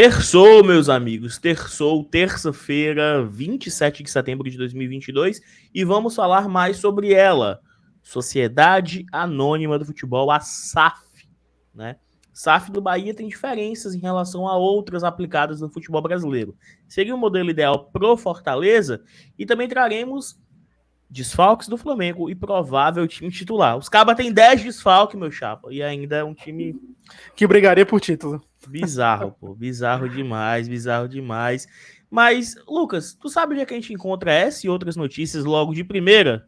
Terçou, meus amigos, terçou, terça-feira, 27 de setembro de 2022, e vamos falar mais sobre ela, Sociedade Anônima do Futebol, a SAF, né? SAF do Bahia tem diferenças em relação a outras aplicadas no futebol brasileiro. Seria o modelo ideal pro Fortaleza, e também traremos desfalques do Flamengo e provável time titular. Os cabas têm 10 desfalques, meu chapa, e ainda é um time que brigaria por título. bizarro, pô. Bizarro demais, bizarro demais. Mas, Lucas, tu sabe onde é que a gente encontra essa e outras notícias logo de primeira?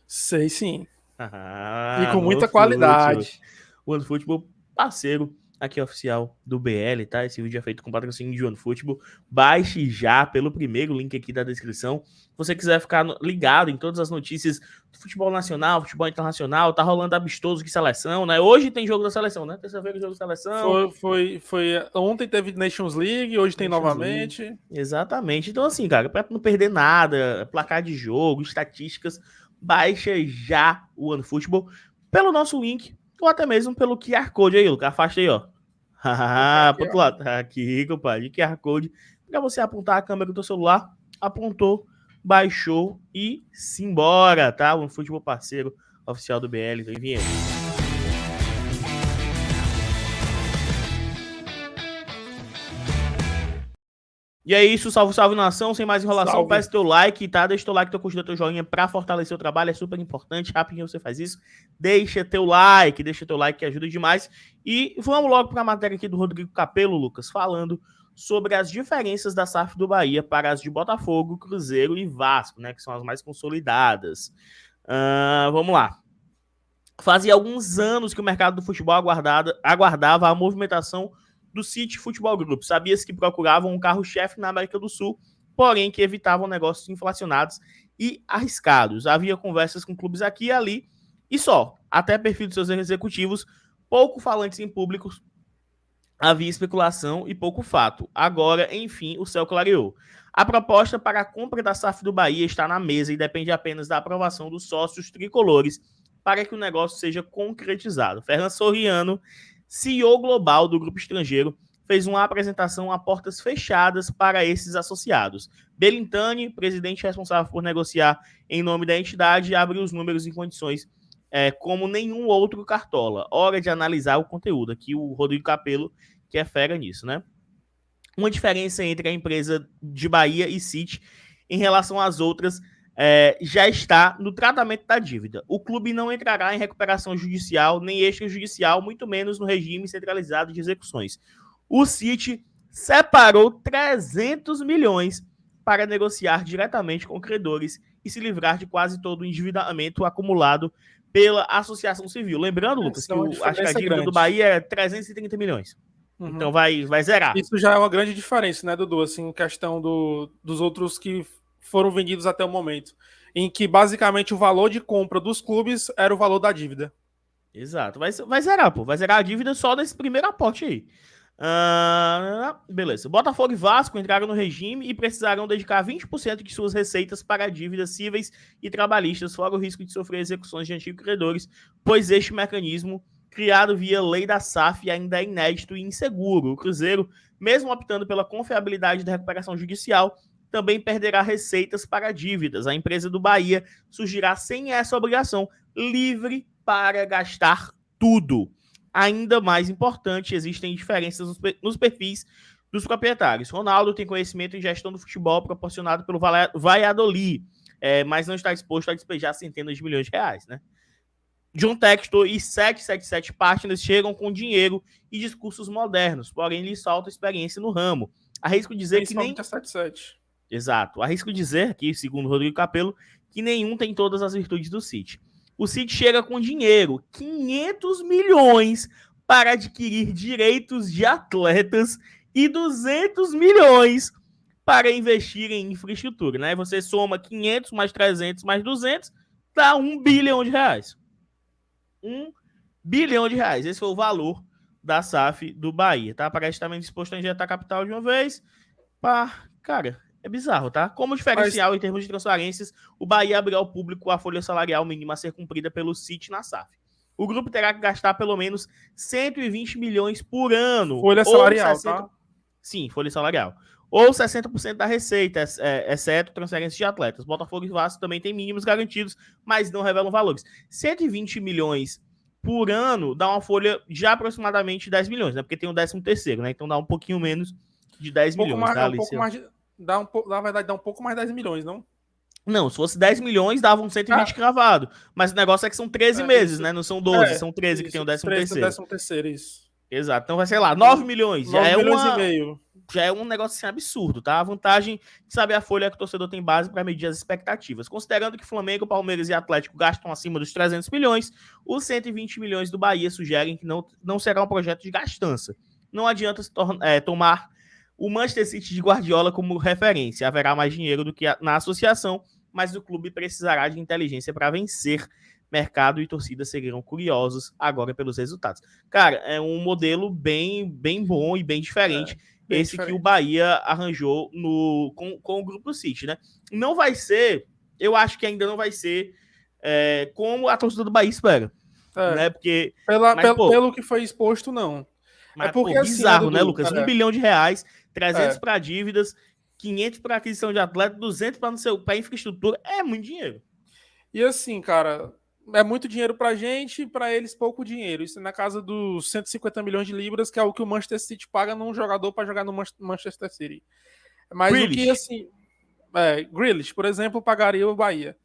Sei sim. E Ah, com no muita OneFootball. qualidade. O OneFootball, parceiro aqui oficial do BL, tá? Esse vídeo é feito com patrocínio de OneFootball. Baixe já pelo primeiro link aqui da descrição. Se você quiser ficar ligado em todas as notícias do futebol nacional, futebol internacional, tá rolando amistoso de seleção, né? Hoje tem jogo da seleção, né? Terça-feira jogo da seleção. Ontem teve Nations League, hoje tem Nations League. novamente. Exatamente. Então, assim, cara, pra não perder nada, placar de jogo, estatísticas, baixa já o OneFootball pelo nosso link ou até mesmo pelo QR Code aí, Lucas. Afasta aí, ó. Pro outro lado. Aqui, compadre. QR Code. Pra você apontar a câmera do teu celular. Apontou, baixou e simbora, tá? O OneFootball parceiro oficial do BL. Vem vindo. E é isso, salve, salve nação, sem mais enrolação, Salve. peça teu like, tá? Deixa teu like, teu curtida, teu joinha pra fortalecer o trabalho, é super importante, rapidinho você faz isso. Deixa teu like que ajuda demais. E vamos logo pra matéria aqui do Rodrigo Capello, Lucas, falando sobre as diferenças da SAF do Bahia para as de Botafogo, Cruzeiro e Vasco, né? Que são as mais consolidadas. Vamos lá. Fazia alguns anos que o mercado do futebol aguardava a movimentação do City Futebol Group. Sabia-se que procuravam um carro-chefe na América do Sul, porém que evitavam negócios inflacionados e arriscados. Havia conversas com clubes aqui e ali, e só, até perfil de seus executivos, pouco falantes em público, havia especulação e pouco fato. Agora, enfim, o céu clareou. A proposta para a compra da SAF do Bahia está na mesa e depende apenas da aprovação dos sócios tricolores para que o negócio seja concretizado. Ferran Soriano, CEO global do grupo estrangeiro, fez uma apresentação a portas fechadas para esses associados. Belintani, presidente responsável por negociar em nome da entidade, abre os números em condições como nenhum outro cartola. Hora de analisar o conteúdo. Aqui o Rodrigo Capello, que é fera nisso, né? Uma diferença entre a empresa de Bahia e City em relação às outras já está no tratamento da dívida. O clube não entrará em recuperação judicial nem extrajudicial, muito menos no regime centralizado de execuções. O City separou 300 milhões para negociar diretamente com credores e se livrar de quase todo o endividamento acumulado pela Associação Civil. Lembrando, Lucas, que acho que a dívida do Bahia é 330 milhões. Uhum. Então vai zerar. Isso já é uma grande diferença, né, Dudu? Assim, questão dos outros que foram vendidos até o momento. Em que, basicamente, o valor de compra dos clubes era o valor da dívida. Exato. Vai zerar, pô. Vai zerar a dívida só desse primeiro aporte aí. Beleza. Botafogo e Vasco entraram no regime e precisarão dedicar 20% de suas receitas para dívidas cíveis e trabalhistas, fora o risco de sofrer execuções de antigos credores, pois este mecanismo, criado via lei da SAF, ainda é inédito e inseguro. O Cruzeiro, mesmo optando pela confiabilidade da recuperação judicial, também perderá receitas para dívidas. A empresa do Bahia surgirá sem essa obrigação, livre para gastar tudo. Ainda mais importante, existem diferenças nos perfis dos proprietários. Ronaldo tem conhecimento em gestão do futebol proporcionado pelo Valladolid, mas não está disposto a despejar centenas de milhões de reais, né? John Textor e 777 Partners chegam com dinheiro e discursos modernos, porém lhes falta experiência no ramo. Arrisco dizer que nem... 77. Exato. Arrisco dizer, aqui, segundo Rodrigo Capello, que nenhum tem todas as virtudes do City. O City chega com dinheiro, 500 milhões para adquirir direitos de atletas e 200 milhões para investir em infraestrutura, né? Você soma 500 mais 300 mais 200, dá 1 bilhão de reais. 1 bilhão de reais. Esse foi o valor da SAF do Bahia, tá? Parece também disposto a injetar capital de uma vez. Cara, é bizarro, tá? Como diferencial em termos de transparências, o Bahia abrirá ao público a folha salarial mínima a ser cumprida pelo City na SAF. O grupo terá que gastar pelo menos 120 milhões por ano. Folha salarial, 60... tá? Sim, folha salarial. Ou 60% da receita, exceto transferência de atletas. Botafogo e Vasco também têm mínimos garantidos, mas não revelam valores. 120 milhões por ano dá uma folha de aproximadamente 10 milhões, né? Porque tem o 13º, né? Então dá um pouquinho menos de 10 Um pouco milhões, mais, tá, é um pouco Alice? mais dá um pouco, na verdade, dá um pouco mais de 10 milhões, não? Não, se fosse 10 milhões, davam 120 Ah, cravado. Mas o negócio é que são 13 meses, isso. né? Não são 12, É, são 13 que tem isso. o 13 13 do terceiro. 13º, isso. Exato. Então vai ser lá, 9 milhões. 9 milhões e meio. Já é um negócio assim, absurdo, tá? A vantagem de saber a folha que o torcedor tem base para medir as expectativas. Considerando que Flamengo, Palmeiras e Atlético gastam acima dos 300 milhões, os 120 milhões do Bahia sugerem que não será um projeto de gastança. Não adianta tomar o Manchester City de Guardiola como referência. Haverá mais dinheiro do que na associação, mas o clube precisará de inteligência para vencer. Mercado e torcida seguirão curiosos agora pelos resultados. Cara, é um modelo bem bom e bem diferente. Bem Esse que o diferente. Bahia arranjou com o Grupo City, né? Não vai ser, eu acho que ainda não vai ser como a torcida do Bahia espera, né? Porque, Pelo que foi exposto, não. É pô, porque assim, né, bizarro, né, Dudu? Lucas? R$ 1 bilhão, 300 É. para dívidas, 500 para aquisição de atleta, 200 para infraestrutura. É muito dinheiro. E assim, cara, é muito dinheiro pra gente e pra eles pouco dinheiro. Isso é na casa dos 150 milhões de libras, que é o que o Manchester City paga num jogador pra jogar no Manchester City. Mas o que, Grealish. assim, Grealish, por exemplo, pagaria o Bahia.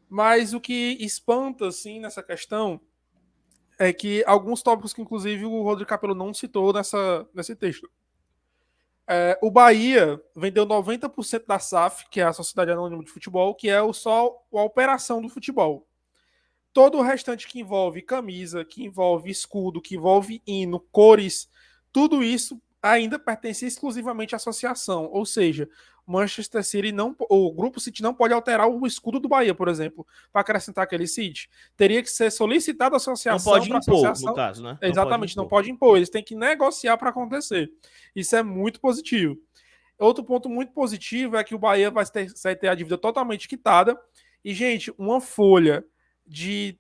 Mas o que espanta, assim, nessa questão é que alguns tópicos que, inclusive, o Rodrigo Capello não citou nesse texto. O Bahia vendeu 90% da SAF, que é a Sociedade Anônima de Futebol, que é só a operação do futebol. Todo o restante que envolve camisa, que envolve escudo, que envolve hino, cores, tudo isso ainda pertence exclusivamente à associação. Ou seja, Manchester City não, o Grupo City não pode alterar o escudo do Bahia, por exemplo, para acrescentar aquele City. Teria que ser solicitada a Não associação pode para impor, no associação. caso, né? Não pode Exatamente, não impor. pode impor. Eles têm que negociar para acontecer. Isso é muito positivo. Outro ponto muito positivo é que o Bahia vai ter a dívida totalmente quitada. E, gente, uma folha de,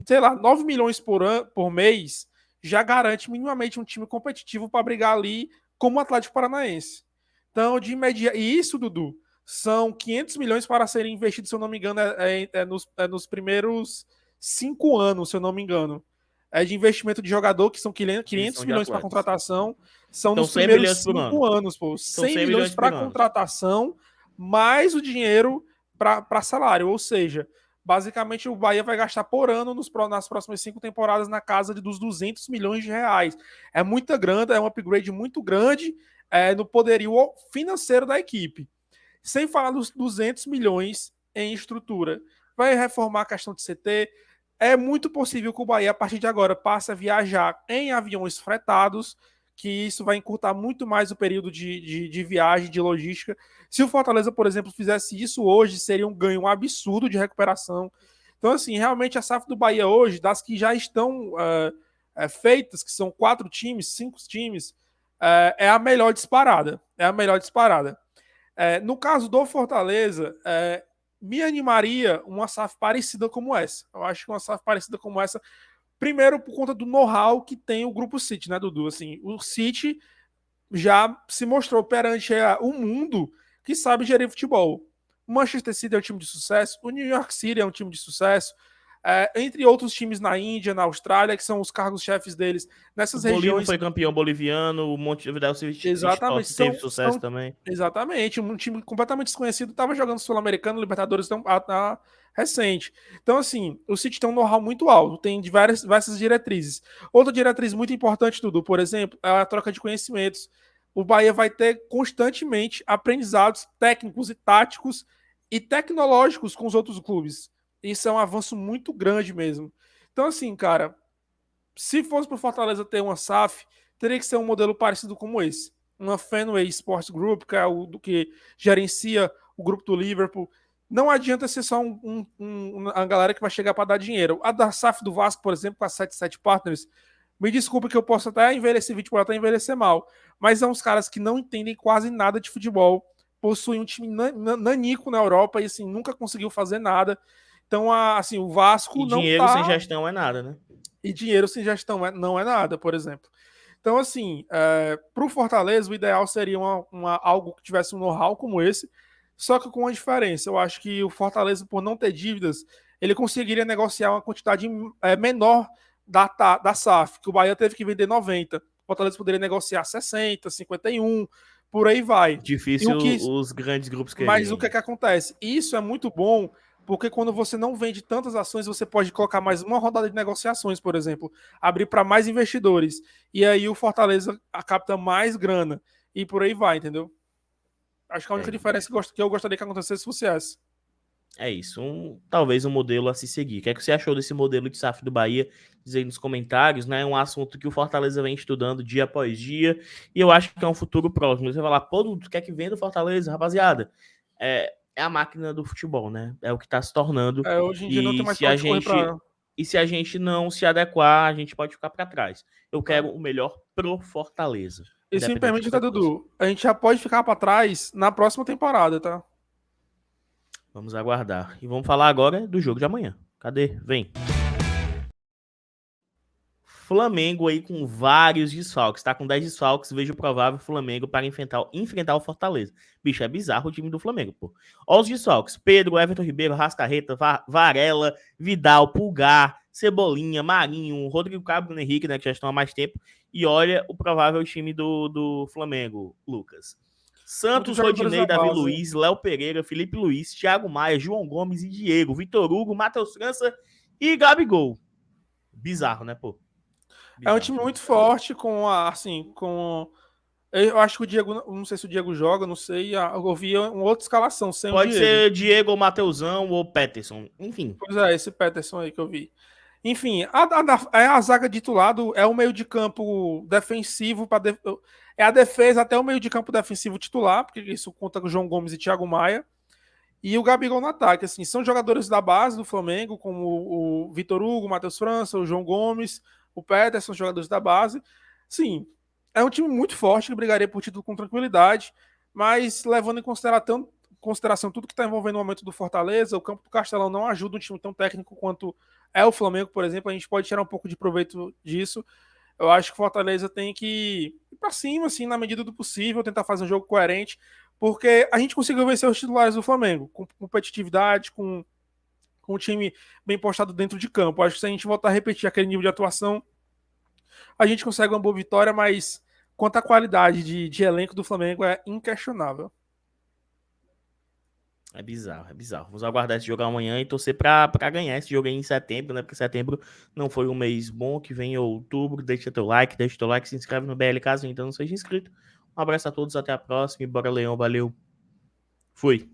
sei lá, 9 milhões por mês já garante minimamente um time competitivo para brigar ali como o Atlético Paranaense. Então, de imediato. E isso, Dudu, são 500 milhões para serem investidos, se eu não me engano, nos primeiros 5 anos, se eu não me engano. É de investimento de jogador, que são 500 Aquisição de milhões para atletas. contratação, são Então, nos 100 primeiros milhões por 5 ano. anos, pô. São 100 100 milhões milhões para por ano. contratação, mais o dinheiro para salário. Ou seja, basicamente o Bahia vai gastar por ano nas próximas 5 temporadas na casa dos 200 milhões de reais. É muita grana, é um upgrade muito grande no poderio financeiro da equipe. Sem falar dos 200 milhões em estrutura. Vai reformar a questão de CT. É muito possível que o Bahia, a partir de agora, passe a viajar em aviões fretados, que isso vai encurtar muito mais o período de viagem, de logística. Se o Fortaleza, por exemplo, fizesse isso hoje, seria um ganho absurdo de recuperação. Então, assim, realmente a SAF do Bahia hoje, das que já estão feitas, que são 4 times, 5 times, é a melhor disparada. É a melhor disparada. No caso do Fortaleza, me animaria uma SAF parecida como essa. Eu acho que uma SAF parecida como essa, primeiro por conta do know-how que tem o Grupo City, né, Dudu? Assim, o City já se mostrou perante o mundo que sabe gerir futebol. O Manchester City é um time de sucesso, o New York City é um time de sucesso, entre outros times na Índia, na Austrália, que são os cargos-chefes deles O nessas Bolívar regiões. foi campeão boliviano, o Montevideo Exatamente, teve sucesso também. exatamente, um time completamente desconhecido estava jogando Sul-Americano, Libertadores recente. Então, assim, o City tem um know-how muito alto, tem diversas diretrizes. Outra diretriz muito importante, Dudu, por exemplo, é a troca de conhecimentos. O Bahia vai ter constantemente aprendizados técnicos e táticos e tecnológicos com os outros clubes. Isso é um avanço muito grande mesmo. Então, assim, cara, se fosse para o Fortaleza ter uma SAF, teria que ser um modelo parecido como esse. Uma Fenway Sports Group, que é o do que gerencia o grupo do Liverpool. Não adianta ser só uma galera que vai chegar para dar dinheiro. A da SAF do Vasco, por exemplo, com a 77 Partners, me desculpa que eu posso até envelhecer vídeo, pode até envelhecer mal, mas são uns caras que não entendem quase nada de futebol, possuem um time nanico na Europa e assim, nunca conseguiu fazer nada. Então, assim, o Vasco E não dinheiro sem tá. gestão é nada, né? E dinheiro sem gestão não é nada, por exemplo. Então, assim, para o Fortaleza, o ideal seria algo que tivesse um know-how como esse, só que com uma diferença. Eu acho que o Fortaleza, por não ter dívidas, ele conseguiria negociar uma quantidade menor da SAF, que o Bahia teve que vender 90. O Fortaleza poderia negociar 60, 51, por aí vai. E Difícil o que, os grandes grupos mas o quererem. que é que acontece? Isso é muito bom, porque quando você não vende tantas ações, você pode colocar mais uma rodada de negociações, por exemplo, abrir para mais investidores. E aí o Fortaleza capta mais grana. E por aí vai, entendeu? Acho que a única É, diferença que eu gostaria que acontecesse fosse essa. é isso. Talvez um modelo a se seguir. O que é que você achou desse modelo de SAF do Bahia? Diz aí nos comentários, né? É um assunto que o Fortaleza vem estudando dia após dia. E eu acho que é um futuro próximo. Você vai falar, pô, tu quer que venda o Fortaleza? Rapaziada, é a máquina do futebol, né? É o que está se tornando. Hoje em dia não tem E mais se pra a onde correr gente. pra. E se a gente não se adequar, a gente pode ficar para trás. Eu quero o melhor pro Fortaleza, E se me independente de permite, tá, qualquer coisa. Dudu? A gente já pode ficar pra trás na próxima temporada, tá? Vamos aguardar. E vamos falar agora do jogo de amanhã. Cadê? Vem. Flamengo aí com vários desfalques, tá? Com 10 desfalques, vejo provável Flamengo para enfrentar o Fortaleza. Bicho, é bizarro o time do Flamengo, pô. Ó os desfalques: Pedro, Everton Ribeiro, Rascaeta, Varela, Vidal, Pulgar, Cebolinha, Marinho, Rodrigo Caio, Bruno Henrique, né? Que já estão há mais tempo. E olha o provável time do Flamengo, Lucas. Muitos Santos, jogadores Rodinei, da Davi base. Luiz, Léo Pereira, Felipe Luiz, Thiago Maia, João Gomes e Diego, Vitor Hugo, Matheus França e Gabigol. Bizarro, né, pô? É um Bizarro, time time muito bizarro. forte, assim, com. Eu acho que o Diego, não sei se o Diego joga, não sei. Eu vi uma outra escalação sem o Pode Diego. ser Diego ou Mateusão ou Peterson. Enfim, Pois é, esse Peterson aí que eu vi. Enfim, a zaga titulado é o meio de campo defensivo para é a defesa até o meio de campo defensivo titular, porque isso conta com o João Gomes e Thiago Maia. E o Gabigol no ataque, assim, são jogadores da base do Flamengo, como o Vitor Hugo, o Matheus França, o João Gomes, o Peterson, jogadores da base. Sim, é um time muito forte que brigaria por título com tranquilidade, mas levando consideração tudo que está envolvendo o momento do Fortaleza, o campo do Castelão não ajuda um time tão técnico quanto é o Flamengo, por exemplo. A gente pode tirar um pouco de proveito disso. Eu acho que o Fortaleza tem que ir para cima, assim, na medida do possível, tentar fazer um jogo coerente, porque a gente conseguiu vencer os titulares do Flamengo, com competitividade, com o time bem postado dentro de campo. Acho que se a gente voltar a repetir aquele nível de atuação, a gente consegue uma boa vitória, mas quanto à qualidade de elenco do Flamengo é inquestionável. é bizarro, é bizarro. Vamos aguardar esse jogo amanhã e torcer pra ganhar esse jogo aí em setembro, né? Porque setembro não foi um mês bom, que vem em outubro. Deixa teu like, se inscreve no BL caso ainda não seja inscrito. Um abraço a todos, até a próxima e bora Leão, valeu. Fui.